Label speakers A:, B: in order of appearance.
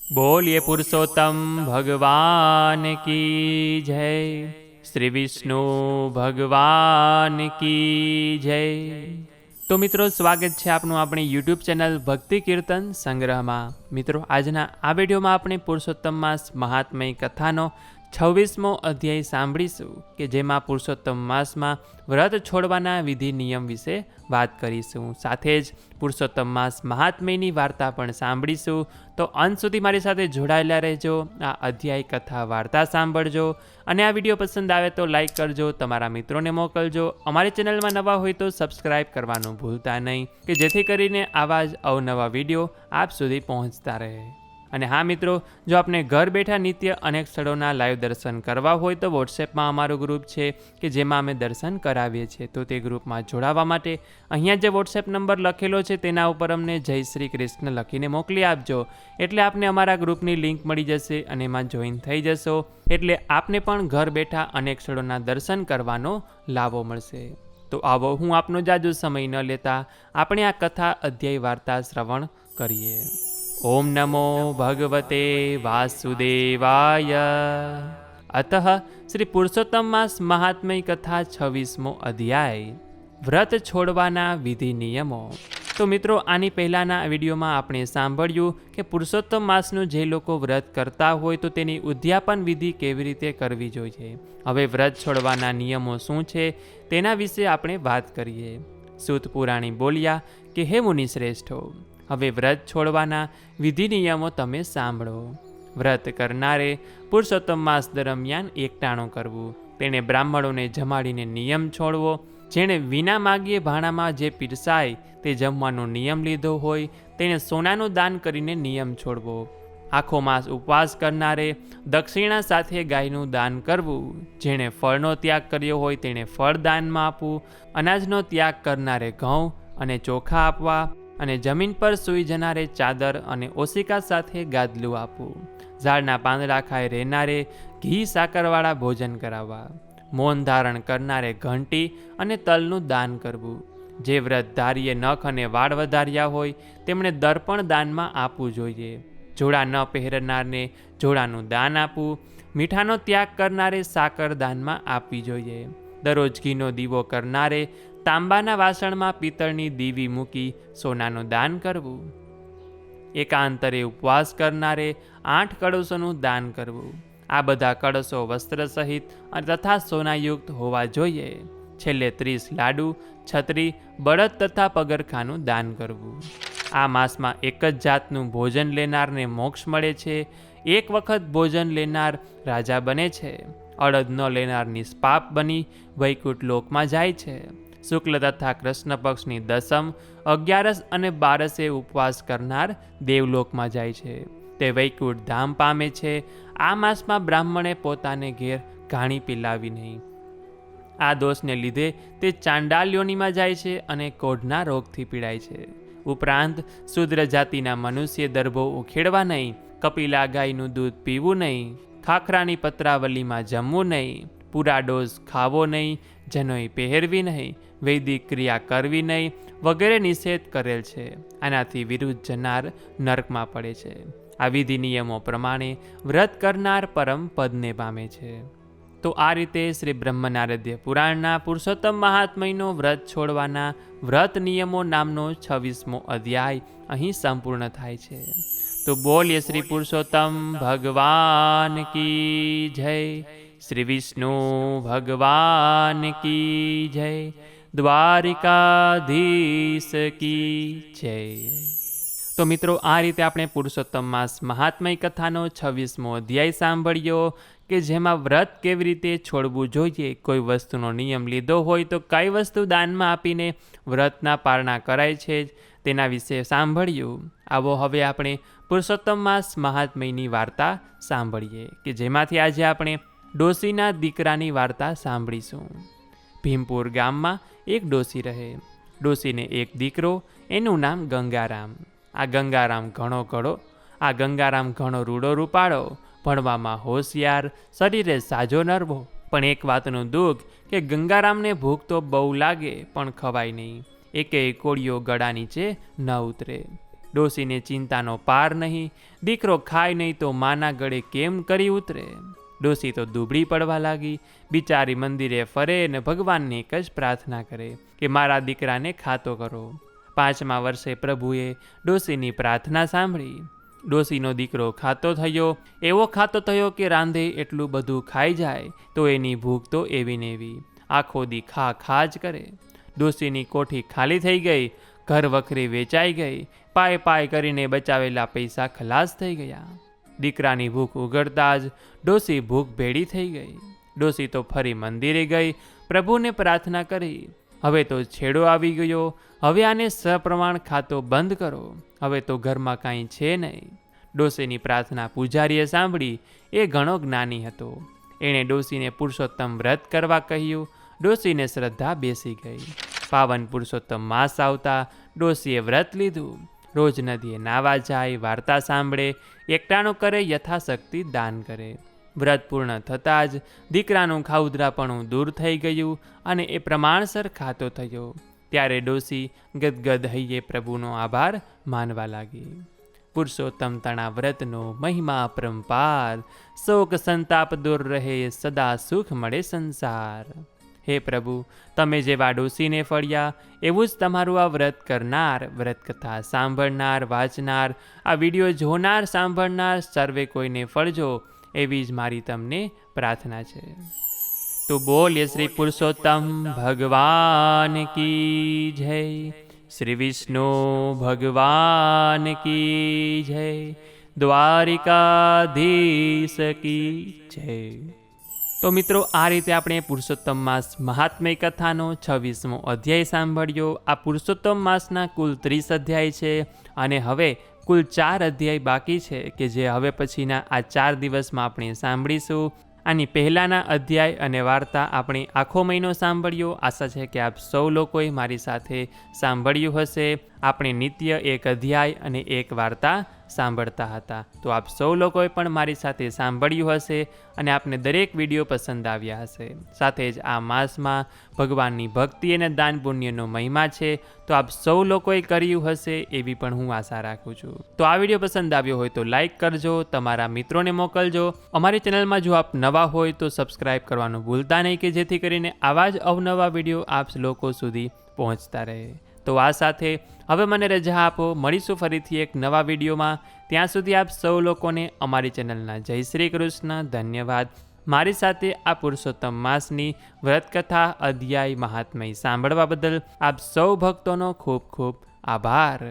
A: बोलिए पुरुषोत्तम भगवान की जय। श्री विष्णु भगवान की जय। तो मित्रों स्वागत है आपનું આપણી યુટ્યુબ ચેનલ ભક્તિ કીર્તન સંગ્રહમાં। મિત્રો આજના આ વિડીયોમાં આપણે પુરુષોત્તમ માસ મહાત્મય કથાનો 26મો અધ્યાય સાંભળીશું કે જેમાં પુરુષોત્તમ માસમાં વ્રત છોડવાના વિધિ નિયમ વિશે વાત કરીશું। સાથે જ પુરુષોત્તમ માસ મહાત્મયની વાર્તા પણ સાંભળીશું। તો અંત સુધી મારી સાથે જોડાયેલા રહેજો, આ અધ્યાય કથા વાર્તા સાંભળજો અને આ વિડીયો પસંદ આવે તો લાઈક કરજો, તમારા મિત્રોને મોકલજો। અમારી ચેનલમાં નવા હોય તો સબસ્ક્રાઈબ કરવાનું ભૂલતા નહીં કે જેથી કરીને આવા જ અવનવા વિડીયો આપ સુધી પહોંચતા રહે। અને હા મિત્રો, જો આપને ઘર બેઠા નિત્ય અનેક સ્થળોના લાઈવ દર્શન કરવા હોય તો વોટ્સએપમાં અમારો ગ્રુપ છે કે જેમાં અમે દર્શન કરાવીએ છીએ। તો તે ગ્રુપમાં જોડાવા માટે અહીંયા જે વોટ્સએપ નંબર લખેલો છે તેના ઉપર અમને જય શ્રી કૃષ્ણ લખીને મોકલી આપજો, એટલે આપને અમારા ગ્રુપની લિંક મળી જશે અને એમાં જોઈન થઈ જશો, એટલે આપને પણ ઘર બેઠા અનેક સ્થળોના દર્શન કરવાનો લાભો મળશે। તો આવો, હું આપનો જાજુ સમય ન લેતા આપણે આ કથા અધ્યાય વાર્તા શ્રવણ કરીએ। ओम नमो भगवते वासुदेवाय। अतः श्री पुरुषोत्तम मास महात्म्य कथा 26मो अध्याय व्रत छोड़वाना विधि नियमों। तो मित्रों आनी पहलाना विडियोमां आपणे सांभळ्युं के पुरुषोत्तम मासनुं जे लोको व्रत करता होय तो तेनी उद्यापन विधि केवी रीते करवी जोईए। हवे व्रत छोड़वाना नियमों शुं छे तेना विषे आपणे वात करीए। सूत पुराणी बोल्या के हे मुनिश्रेष्ठो, હવે વ્રત છોડવાના વિધિ નિયમો તમે સાંભળો। વ્રત કરનારે પુરુષોત્તમ માસ દરમિયાન એકટાણું કરવું, તેણે બ્રાહ્મણોને જમાડીને નિયમ છોડવો, જેણે વિના માગીએ ભાણામાં જે પીરસાય તે જમવાનો નિયમ લીધો હોય તેણે સોનાનું દાન કરીને નિયમ છોડવો। આખો માસ ઉપવાસ કરનારે દક્ષિણા સાથે ગાયનું દાન કરવું, જેણે ફળનો ત્યાગ કર્યો હોય તેણે ફળ દાનમાં આપવું, અનાજનો ત્યાગ કરનારે ઘઉં અને ચોખા આપવા અને જમીન પર સૂઈ જનારે ચાદર અને ઓશિકા સાથે ગાદલું આપવું। ઝાડના પાંદડા ખાઈ રહેનારે ઘી સાકરવાળા ભોજન કરાવવા। મૌન ધારણ કરનારે ઘંટી અને તલનું દાન કરવું। જે વ્રતધારીએ નખ અને વાળ વધાર્યા હોય તેમણે દર્પણ દાનમાં આપવું જોઈએ। જોડા ન પહેરનારને જોડાનું દાન આપવું। મીઠાનો ત્યાગ કરનારે સાકર દાનમાં આપવી જોઈએ। દરરોજ ઘીનો દીવો કરનારે તાંબાના વાસણમાં પિત્તળની દીવી મૂકી સોનાનું દાન કરવું। એકાંતરે ઉપવાસ કરનારે 8 કળશોનું દાન કરવું। આ બધા કળશો વસ્ત્ર સહિત તથા સોનાયુક્ત હોવા જોઈએ। છેલ્લે 30 લાડુ, છત્રી, બળદ તથા પગરખાનું દાન કરવું। આ માસમાં એક જ જાતનું ભોજન લેનારને મોક્ષ મળે છે। એક વખત ભોજન લેનાર રાજા બને છે। અડદ ન લેનાર નિષ્પાપ બની વૈકુંઠ લોકમાં જાય છે। શુક્લ તથા કૃષ્ણ પક્ષની 10મ, 11 અને 12 ઉપવાસ કરનાર દેવલોકમાં જાય છે, તે વૈકુંઠ ધામ પામે છે। આ માસમાં બ્રાહ્મણે પોતાને ઘેર ઘાણી પીલાવી નહીં। આ દોષને લીધે તે ચાંડાલ યોનિમાં જાય છે અને કોઢના રોગથી પીડાય છે। ઉપરાંત શુદ્ર જાતિના મનુષ્ય દર્ભો ઉખેડવા નહીં, કપિલા ગાયનું દૂધ પીવું નહીં, ખાખરાની પત્રાવલીમાં જમવું નહીં, પૂરા ડોઝ ખાવો નહીં, જનોઈ પહેરવી નહીં, વૈદિક ક્રિયા કરવી નહીં વગેરે નિષેધ કરેલ છે। આનાથી વિરુદ્ધ જનાર નરકમાં પડે છે। આ વિધિ નિયમો પ્રમાણે વ્રત કરનાર પરમ પદને પામે છે। તો આ રીતે શ્રી બ્રહ્મનારદ્ય પુરાણના પુરુષોત્તમ મહાત્મયનો વ્રત છોડવાના વ્રત નિયમો નામનો 26મો અધ્યાય અહીં સંપૂર્ણ થાય છે। તો બોલીએ શ્રી પુરુષોત્તમ ભગવાન કી જય। श्री विष्णु भगवान की जय। द्वारिकाधीश की जय। तो मित्रों आ रीते आपणे पुरुषोत्तम मास महात्मय कथानो 26मो अध्याय सांभळ्यो કે જેમાં વ્રત કેવી રીતે છોડવું જોઈએ। કોઈ વસ્તુનો નિયમ લીધો હોય તો કઈ વસ્તુ દાનમાં આપીને વ્રતના પારણા કરાય છે તેના વિશે સાંભળ્યું। આવો હવે આપણે પુરુષોત્તમ માસ મહાત્મયની વાર્તા સાંભળીએ કે જેમાંથી આજે આપણે ડોશીના દીકરાની વાર્તા સાંભળીશું। ભીમપુર ગામમાં એક ડોશી રહે। ડોશીને એક દીકરો, એનું નામ ગંગારામ। આ ગંગારામ ઘણો રૂડો રૂપાળો, ભણવામાં હોશિયાર, શરીરે સાજો નરવો। પણ એક વાતનું દુઃખ કે ગંગારામને ભૂખ તો બહુ લાગે પણ ખવાય નહીં। એકેય કોળીઓ ગળા નીચે ન ઉતરે। ડોશીને ચિંતાનો પાર નહીં. દીકરો ખાય નહીં તો માના ગળે કેમ કરી ઉતરે. ડોશી તો દુબળી પડવા લાગી. બિચારી મંદિરે ફરે ને ભગવાનને એક જ પ્રાર્થના કરે કે મારા દીકરાને ખાતો કરો. 5મા વર્ષે પ્રભુએ ડોશીની પ્રાર્થના સાંભળી. ડોશીનો દીકરો ખાતો થયો. એવો ખાતો થયો કે રાંધે એટલું બધું ખાઈ જાય તો એની ભૂખ તો એવી ને એવી. આખો દી ખા ખા જ કરે. ડોશીની કોઠી ખાલી થઈ ગઈ. ઘર વખરી વેચાઈ ગઈ. પાય પાય કરીને બચાવેલા પૈસા ખલાસ થઈ ગયા. દીકરાની ભૂખ ઉગડતા જ ડોશી ભૂખ ભેડી થઈ ગઈ. ડોશી તો ફરી મંદિરે ગઈ. પ્રભુને પ્રાર્થના કરી, હવે તો છેડો આવી ગયો. હવે આને સપ્રમાણ ખાતો બંધ કરો. હવે તો ઘરમાં કાંઈ છે નહીં. ડોશીની પ્રાર્થના પૂજારીએ સાંભળી. એ ઘણો જ્ઞાની હતો. એણે ડોશીને પુરુષોત્તમ વ્રત કરવા કહ્યું. ડોશીને શ્રદ્ધા બેસી ગઈ. પાવન પુરુષોત્તમ માસ આવતા ડોશીએ વ્રત લીધું. રોજ નદીએ નાવા જાય, વાર્તા સાંભળે, એકટાણું કરે, યથાશક્તિ દાન કરે. વ્રત પૂર્ણ થતાં જ દીકરાનું ખાઉધરાપણું દૂર થઈ ગયું અને એ પ્રમાણસર ખાતો થયો. ત્યારે ડોશી ગદગદ હૈયે પ્રભુનો આભાર માનવા લાગી. પુરુષોત્તમ તણા વ્રતનો મહિમા પરંપાર, શોક સંતાપ દૂર રહે, સદા સુખ મળે સંસાર. હે પ્રભુ, તમે જેવા ડોશીને ફળ્યા એવું જ તમારું આ વ્રત કરનાર, વ્રત કથા સાંભળનાર, વાંચનાર, આ વિડીયો જોનાર, સાંભળનાર સર્વે કોઈને ફળજો એવી જ મારી તમને પ્રાર્થના છે. તો બોલીએ શ્રી પુરુષોત્તમ ભગવાન કી જય. શ્રી વિષ્ણુ ભગવાન કી જય. દ્વારિકાધીશ કી જય. તો મિત્રો, આ રીતે આપણે પુરુષોત્તમ માસ મહાત્મ્ય કથાનો 26મો અધ્યાય સાંભળ્યો. આ પુરુષોત્તમ માસના કુલ 30 અધ્યાય છે અને હવે કુલ 4 અધ્યાય બાકી છે કે જે હવે પછીના આ 4 દિવસમાં આપણે સાંભળીશું. આની પહેલાંના અધ્યાય અને વાર્તા આપણે આખો મહિનો સાંભળ્યો. આશા છે કે આપ સૌ લોકોએ મારી સાથે સાંભળ્યું હશે. આપણે નિત્ય એક અધ્યાય અને એક વાર્તા સાંભળતા હતા. તો આપ સૌ લોકોએ પણ મારી સાથે સાંભળ્યું હશે અને આપને દરેક વિડીયો પસંદ આવ્યા હશે. સાથે જ આ માસમાં ભગવાનની ભક્તિ અને દાન પુણ્યનો મહિમા છે તો આપ સૌ લોકોએ કર્યું હશે એવી પણ હું આશા રાખું છું. તો આ વિડીયો પસંદ આવ્યો હોય તો લાઈક કરજો, તમારા મિત્રોને મોકલજો. અમારી ચેનલમાં જો આપ નવા હોય તો સબસ્ક્રાઈબ કરવાનું ભૂલતા નહીં કે જેથી કરીને આવા જ અવનવા વિડીયો આપ લોકો સુધી પહોંચતા રહે. તો આ સાથે હવે મને રજા આપો. મળીશું ફરીથી એક નવા વિડીયોમાં. ત્યાં સુધી આપ સૌ લોકોને અમારી ચેનલના જય શ્રી કૃષ્ણ. ધન્યવાદ. મારી સાથે આ પુરુષોત્તમ માસની વ્રતકથા અધ્યાય મહાત્મ્ય સાંભળવા બદલ આપ સૌ ભક્તોનો ખૂબ ખૂબ આભાર.